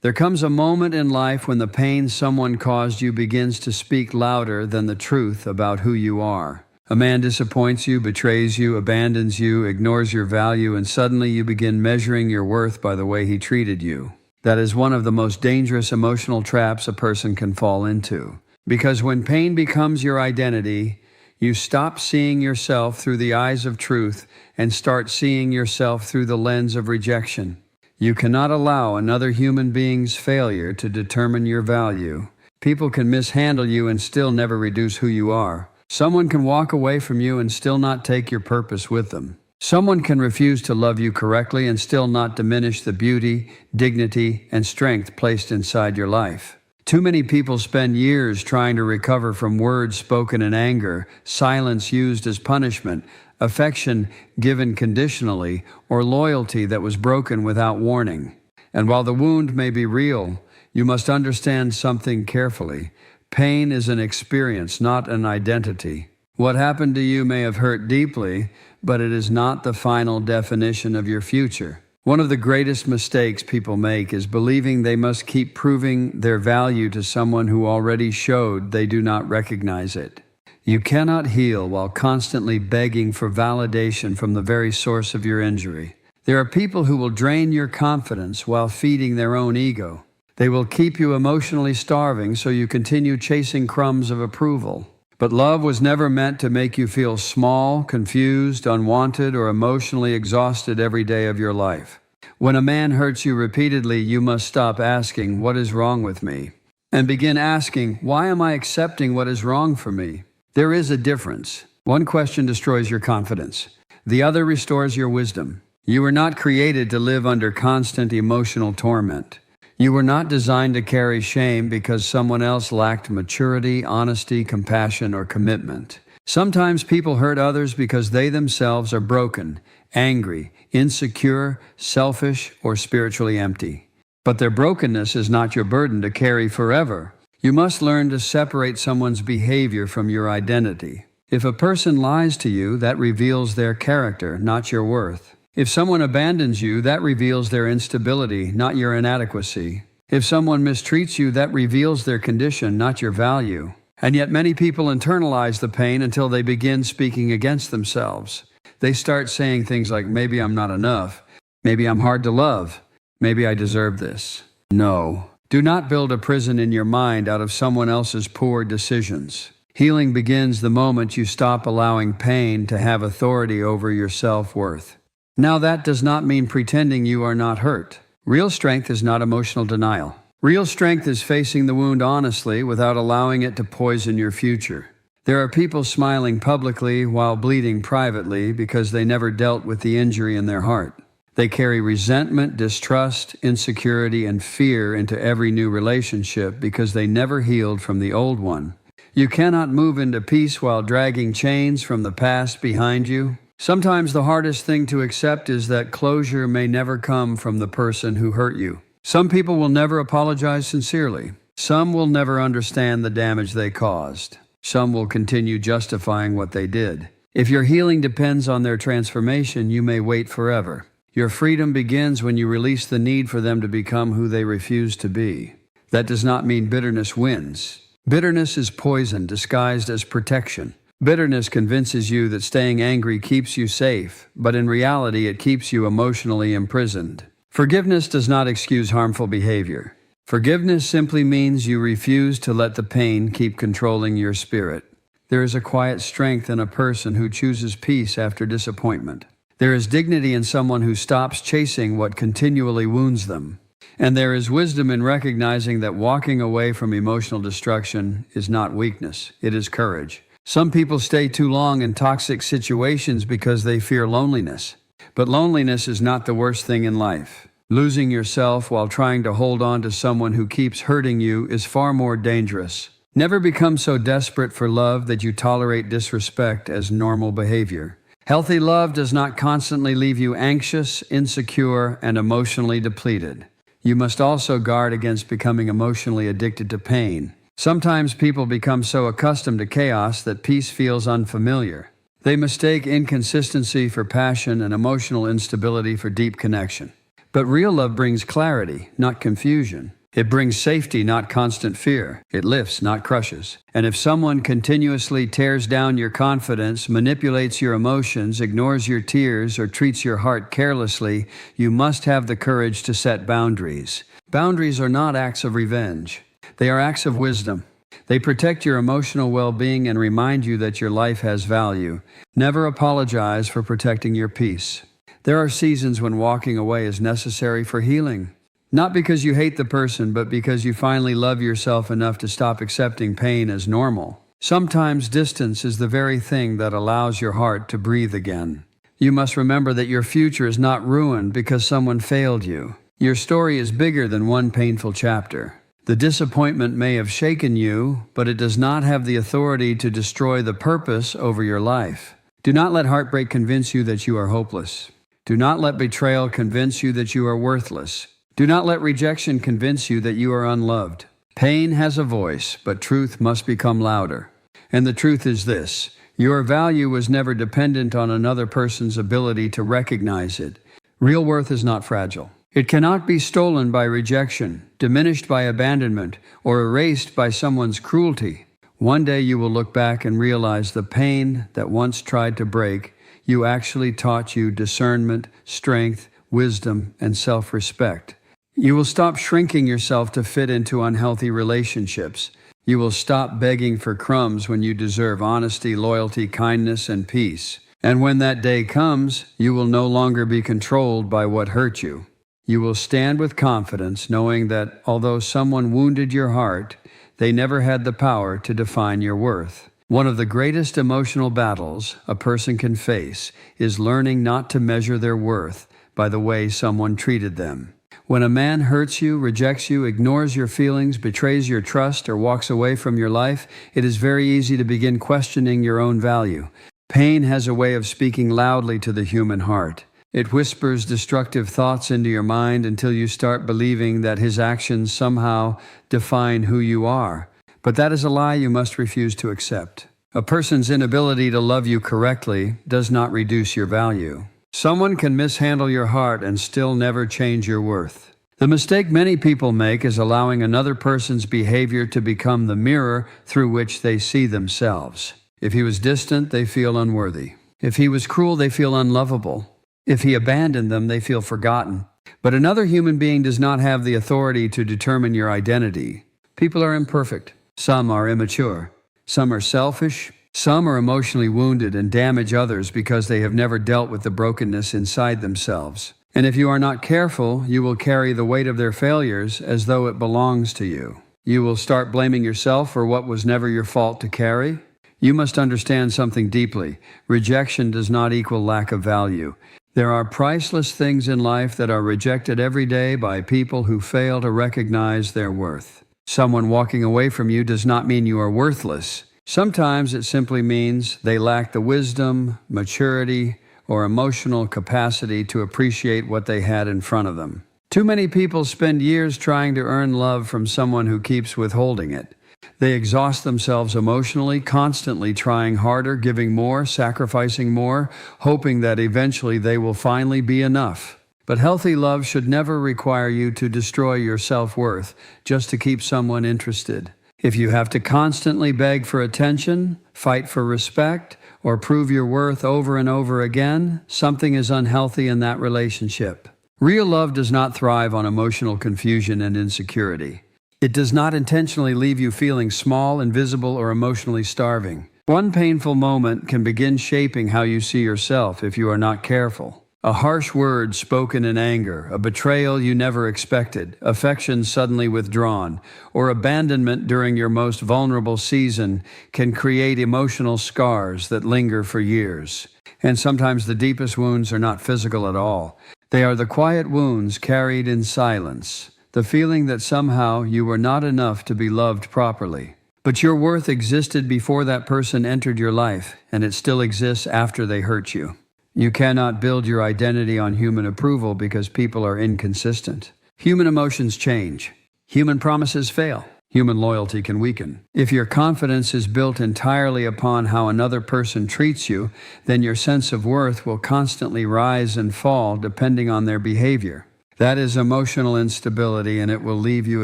There comes a moment in life when the pain someone caused you begins to speak louder than the truth about who you are. A man disappoints you, betrays you, abandons you, ignores your value, and suddenly you begin measuring your worth by the way he treated you. That is one of the most dangerous emotional traps a person can fall into. Because when pain becomes your identity, you stop seeing yourself through the eyes of truth and start seeing yourself through the lens of rejection. You cannot allow another human being's failure to determine your value. People can mishandle you and still never reduce who you are. Someone can walk away from you and still not take your purpose with them. Someone can refuse to love you correctly and still not diminish the beauty, dignity, and strength placed inside your life. Too many people spend years trying to recover from words spoken in anger, silence used as punishment, affection given conditionally, or loyalty that was broken without warning. And while the wound may be real, you must understand something carefully. Pain is an experience, not an identity. What happened to you may have hurt deeply, but it is not the final definition of your future. One of the greatest mistakes people make is believing they must keep proving their value to someone who already showed they do not recognize it. You cannot heal while constantly begging for validation from the very source of your injury. There are people who will drain your confidence while feeding their own ego. They will keep you emotionally starving so you continue chasing crumbs of approval. But love was never meant to make you feel small, confused, unwanted, or emotionally exhausted every day of your life. When a man hurts you repeatedly, you must stop asking, "What is wrong with me?" and begin asking, "Why am I accepting what is wrong for me?" There is a difference. One question destroys your confidence. The other restores your wisdom. You were not created to live under constant emotional torment. You were not designed to carry shame because someone else lacked maturity, honesty, compassion, or commitment. Sometimes people hurt others because they themselves are broken, angry, insecure, selfish, or spiritually empty. But their brokenness is not your burden to carry forever. You must learn to separate someone's behavior from your identity. If a person lies to you, that reveals their character, not your worth. If someone abandons you, that reveals their instability, not your inadequacy. If someone mistreats you, that reveals their condition, not your value. And yet many people internalize the pain until they begin speaking against themselves. They start saying things like, "Maybe I'm not enough. Maybe I'm hard to love. Maybe I deserve this." No. Do not build a prison in your mind out of someone else's poor decisions. Healing begins the moment you stop allowing pain to have authority over your self-worth. Now, that does not mean pretending you are not hurt. Real strength is not emotional denial. Real strength is facing the wound honestly without allowing it to poison your future. There are people smiling publicly while bleeding privately because they never dealt with the injury in their heart. They carry resentment, distrust, insecurity, and fear into every new relationship because they never healed from the old one. You cannot move into peace while dragging chains from the past behind you. Sometimes the hardest thing to accept is that closure may never come from the person who hurt you. Some people will never apologize sincerely. Some will never understand the damage they caused. Some will continue justifying what they did. If your healing depends on their transformation, you may wait forever. Your freedom begins when you release the need for them to become who they refuse to be. That does not mean bitterness wins. Bitterness is poison disguised as protection. Bitterness convinces you that staying angry keeps you safe, but in reality it keeps you emotionally imprisoned. Forgiveness does not excuse harmful behavior. Forgiveness simply means you refuse to let the pain keep controlling your spirit. There is a quiet strength in a person who chooses peace after disappointment. There is dignity in someone who stops chasing what continually wounds them. And there is wisdom in recognizing that walking away from emotional destruction is not weakness, it is courage. Some people stay too long in toxic situations because they fear loneliness. But loneliness is not the worst thing in life. Losing yourself while trying to hold on to someone who keeps hurting you is far more dangerous. Never become so desperate for love that you tolerate disrespect as normal behavior. Healthy love does not constantly leave you anxious, insecure, and emotionally depleted. You must also guard against becoming emotionally addicted to pain. Sometimes people become so accustomed to chaos that peace feels unfamiliar. They mistake inconsistency for passion and emotional instability for deep connection. But real love brings clarity, not confusion. It brings safety, not constant fear. It lifts, not crushes. And if someone continuously tears down your confidence, manipulates your emotions, ignores your tears, or treats your heart carelessly, you must have the courage to set boundaries. Boundaries are not acts of revenge. They are acts of wisdom. They protect your emotional well-being and remind you that your life has value. Never apologize for protecting your peace. There are seasons when walking away is necessary for healing. Not because you hate the person, but because you finally love yourself enough to stop accepting pain as normal. Sometimes distance is the very thing that allows your heart to breathe again. You must remember that your future is not ruined because someone failed you. Your story is bigger than one painful chapter. The disappointment may have shaken you, but it does not have the authority to destroy the purpose over your life. Do not let heartbreak convince you that you are hopeless. Do not let betrayal convince you that you are worthless. Do not let rejection convince you that you are unloved. Pain has a voice, but truth must become louder. And the truth is this: your value was never dependent on another person's ability to recognize it. Real worth is not fragile. It cannot be stolen by rejection, diminished by abandonment, or erased by someone's cruelty. One day you will look back and realize the pain that once tried to break you actually taught you discernment, strength, wisdom, and self-respect. You will stop shrinking yourself to fit into unhealthy relationships. You will stop begging for crumbs when you deserve honesty, loyalty, kindness, and peace. And when that day comes, you will no longer be controlled by what hurt you. You will stand with confidence, knowing that although someone wounded your heart, they never had the power to define your worth. One of the greatest emotional battles a person can face is learning not to measure their worth by the way someone treated them. When a man hurts you, rejects you, ignores your feelings, betrays your trust, or walks away from your life, it is very easy to begin questioning your own value. Pain has a way of speaking loudly to the human heart. It whispers destructive thoughts into your mind until you start believing that his actions somehow define who you are. But that is a lie you must refuse to accept. A person's inability to love you correctly does not reduce your value. Someone can mishandle your heart and still never change your worth. The mistake many people make is allowing another person's behavior to become the mirror through which they see themselves. If he was distant, they feel unworthy. If he was cruel, they feel unlovable. If he abandoned them, they feel forgotten. But another human being does not have the authority to determine your identity. People are imperfect. Some are immature. Some are selfish. Some are emotionally wounded and damage others because they have never dealt with the brokenness inside themselves. And if you are not careful, you will carry the weight of their failures as though it belongs to you. You will start blaming yourself for what was never your fault to carry. You must understand something deeply. Rejection does not equal lack of value. There are priceless things in life that are rejected every day by people who fail to recognize their worth. Someone walking away from you does not mean you are worthless. Sometimes it simply means they lack the wisdom, maturity, or emotional capacity to appreciate what they had in front of them. Too many people spend years trying to earn love from someone who keeps withholding it. They exhaust themselves emotionally, constantly trying harder, giving more, sacrificing more, hoping that eventually they will finally be enough. But healthy love should never require you to destroy your self-worth just to keep someone interested. If you have to constantly beg for attention, fight for respect, or prove your worth over and over again, something is unhealthy in that relationship. Real love does not thrive on emotional confusion and insecurity. It does not intentionally leave you feeling small, invisible, or emotionally starving. One painful moment can begin shaping how you see yourself if you are not careful. A harsh word spoken in anger, a betrayal you never expected, affection suddenly withdrawn, or abandonment during your most vulnerable season can create emotional scars that linger for years. And sometimes the deepest wounds are not physical at all. They are the quiet wounds carried in silence, the feeling that somehow you were not enough to be loved properly. But your worth existed before that person entered your life, and it still exists after they hurt you. You cannot build your identity on human approval because people are inconsistent. Human emotions change. Human promises fail. Human loyalty can weaken. If your confidence is built entirely upon how another person treats you, then your sense of worth will constantly rise and fall depending on their behavior. That is emotional instability, and it will leave you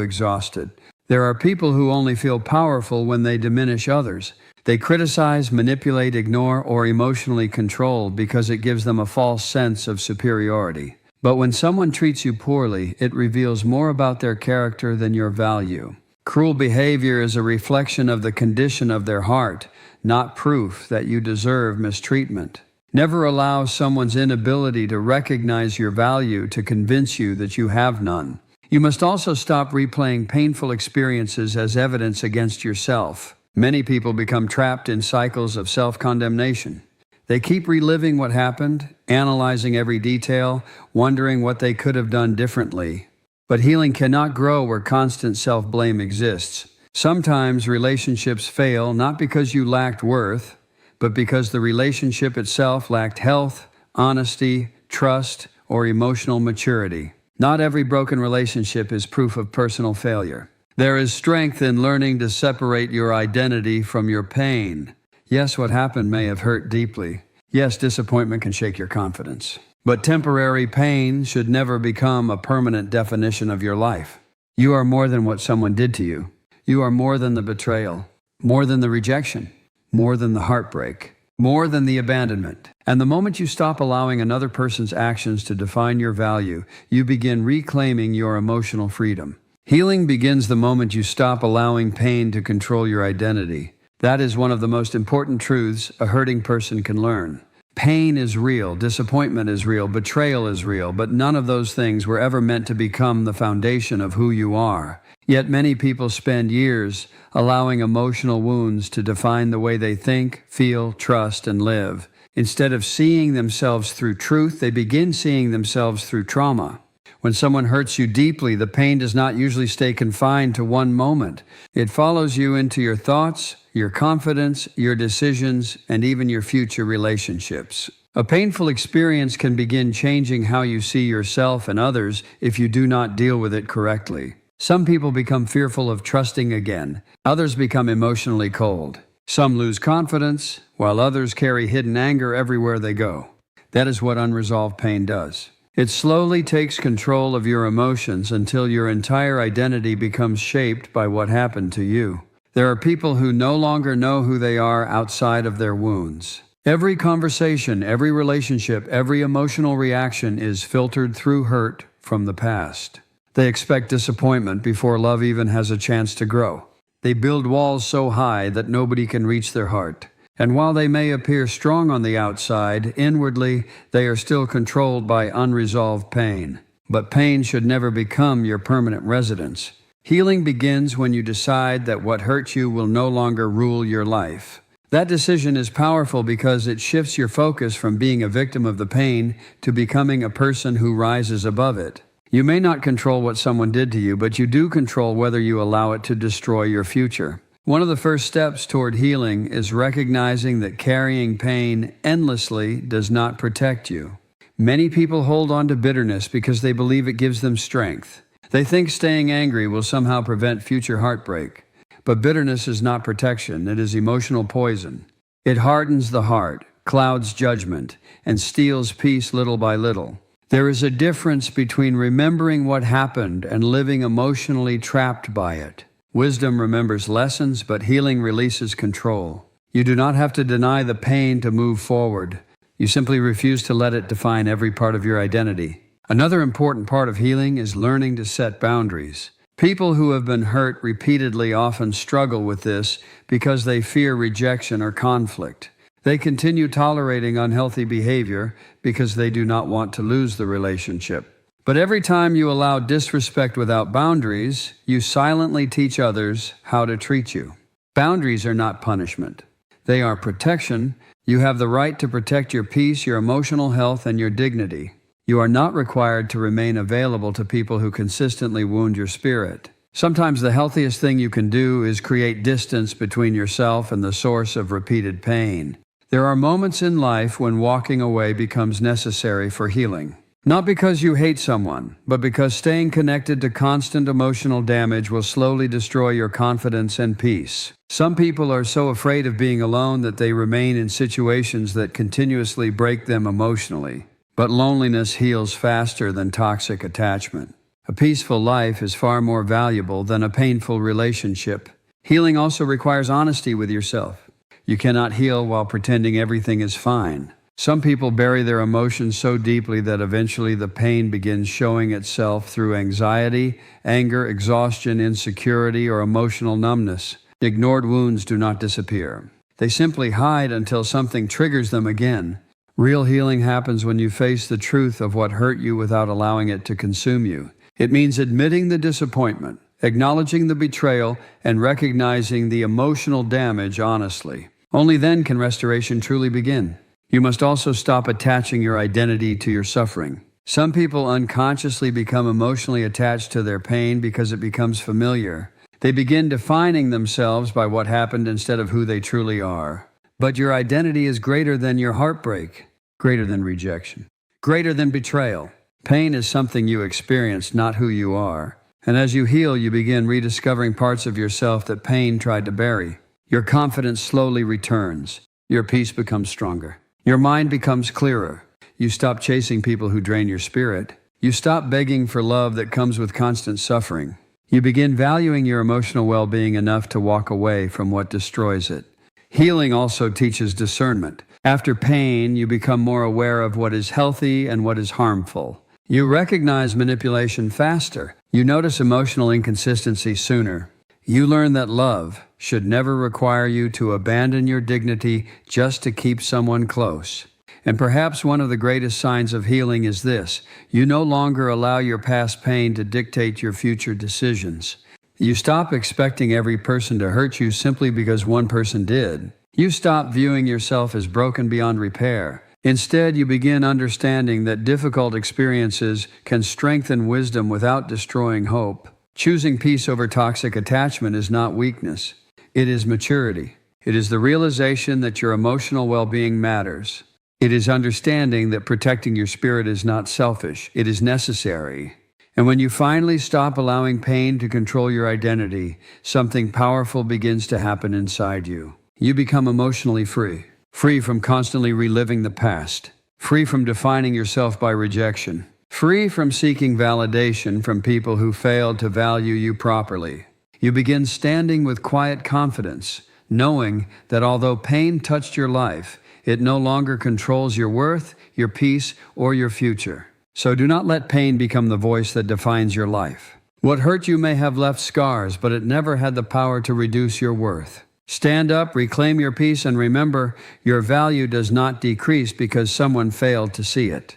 exhausted. There are people who only feel powerful when they diminish others. They criticize, manipulate, ignore, or emotionally control because it gives them a false sense of superiority. But when someone treats you poorly, it reveals more about their character than your value. Cruel behavior is a reflection of the condition of their heart, not proof that you deserve mistreatment. Never allow someone's inability to recognize your value to convince you that you have none. You must also stop replaying painful experiences as evidence against yourself. Many people become trapped in cycles of self-condemnation. They keep reliving what happened, analyzing every detail, wondering what they could have done differently. But healing cannot grow where constant self-blame exists. Sometimes relationships fail not because you lacked worth, but because the relationship itself lacked health, honesty, trust, or emotional maturity. Not every broken relationship is proof of personal failure. There is strength in learning to separate your identity from your pain. Yes, what happened may have hurt deeply. Yes, disappointment can shake your confidence. But temporary pain should never become a permanent definition of your life. You are more than what someone did to you. You are more than the betrayal, more than the rejection, more than the heartbreak, more than the abandonment. And the moment you stop allowing another person's actions to define your value, you begin reclaiming your emotional freedom. Healing begins the moment you stop allowing pain to control your identity. That is one of the most important truths a hurting person can learn. Pain is real, disappointment is real, betrayal is real, but none of those things were ever meant to become the foundation of who you are. Yet many people spend years allowing emotional wounds to define the way they think, feel, trust, and live. Instead of seeing themselves through truth, they begin seeing themselves through trauma. When someone hurts you deeply, the pain does not usually stay confined to one moment. It follows you into your thoughts, your confidence, your decisions, and even your future relationships. A painful experience can begin changing how you see yourself and others if you do not deal with it correctly. Some people become fearful of trusting again. Others become emotionally cold. Some lose confidence, while others carry hidden anger everywhere they go. That is what unresolved pain does. It slowly takes control of your emotions until your entire identity becomes shaped by what happened to you. There are people who no longer know who they are outside of their wounds. Every conversation, every relationship, every emotional reaction is filtered through hurt from the past. They expect disappointment before love even has a chance to grow. They build walls so high that nobody can reach their heart. And while they may appear strong on the outside, inwardly they are still controlled by unresolved pain. But pain should never become your permanent residence. Healing begins when you decide that what hurt you will no longer rule your life. That decision is powerful because it shifts your focus from being a victim of the pain to becoming a person who rises above it. You may not control what someone did to you, but you do control whether you allow it to destroy your future. One of the first steps toward healing is recognizing that carrying pain endlessly does not protect you. Many people hold on to bitterness because they believe it gives them strength. They think staying angry will somehow prevent future heartbreak. But bitterness is not protection, it is emotional poison. It hardens the heart, clouds judgment, and steals peace little by little. There is a difference between remembering what happened and living emotionally trapped by it. Wisdom remembers lessons, but healing releases control. You do not have to deny the pain to move forward. You simply refuse to let it define every part of your identity. Another important part of healing is learning to set boundaries. People who have been hurt repeatedly often struggle with this because they fear rejection or conflict. They continue tolerating unhealthy behavior because they do not want to lose the relationship. But every time you allow disrespect without boundaries, you silently teach others how to treat you. Boundaries are not punishment. They are protection. You have the right to protect your peace, your emotional health, and your dignity. You are not required to remain available to people who consistently wound your spirit. Sometimes the healthiest thing you can do is create distance between yourself and the source of repeated pain. There are moments in life when walking away becomes necessary for healing. Not because you hate someone, but because staying connected to constant emotional damage will slowly destroy your confidence and peace. Some people are so afraid of being alone that they remain in situations that continuously break them emotionally. But loneliness heals faster than toxic attachment. A peaceful life is far more valuable than a painful relationship. Healing also requires honesty with yourself. You cannot heal while pretending everything is fine. Some people bury their emotions so deeply that eventually the pain begins showing itself through anxiety, anger, exhaustion, insecurity, or emotional numbness. Ignored wounds do not disappear. They simply hide until something triggers them again. Real healing happens when you face the truth of what hurt you without allowing it to consume you. It means admitting the disappointment, acknowledging the betrayal, and recognizing the emotional damage honestly. Only then can restoration truly begin. You must also stop attaching your identity to your suffering. Some people unconsciously become emotionally attached to their pain because it becomes familiar. They begin defining themselves by what happened instead of who they truly are. But your identity is greater than your heartbreak, greater than rejection, greater than betrayal. Pain is something you experience, not who you are. And as you heal, you begin rediscovering parts of yourself that pain tried to bury. Your confidence slowly returns. Your peace becomes stronger. Your mind becomes clearer. You stop chasing people who drain your spirit. You stop begging for love that comes with constant suffering. You begin valuing your emotional well-being enough to walk away from what destroys it. Healing also teaches discernment. After pain, you become more aware of what is healthy and what is harmful. You recognize manipulation faster. You notice emotional inconsistency sooner. You learn that love should never require you to abandon your dignity just to keep someone close. And perhaps one of the greatest signs of healing is this: you no longer allow your past pain to dictate your future decisions. You stop expecting every person to hurt you simply because one person did. You stop viewing yourself as broken beyond repair. Instead, you begin understanding that difficult experiences can strengthen wisdom without destroying hope. Choosing peace over toxic attachment is not weakness. It is maturity. It is the realization that your emotional well-being matters. It is understanding that protecting your spirit is not selfish. It is necessary. And when you finally stop allowing pain to control your identity, something powerful begins to happen inside you. You become emotionally free. Free from constantly reliving the past. Free from defining yourself by rejection. Free from seeking validation from people who failed to value you properly. You begin standing with quiet confidence, knowing that although pain touched your life, it no longer controls your worth, your peace, or your future. So do not let pain become the voice that defines your life. What hurt you may have left scars, but it never had the power to reduce your worth. Stand up, reclaim your peace, and remember, your value does not decrease because someone failed to see it.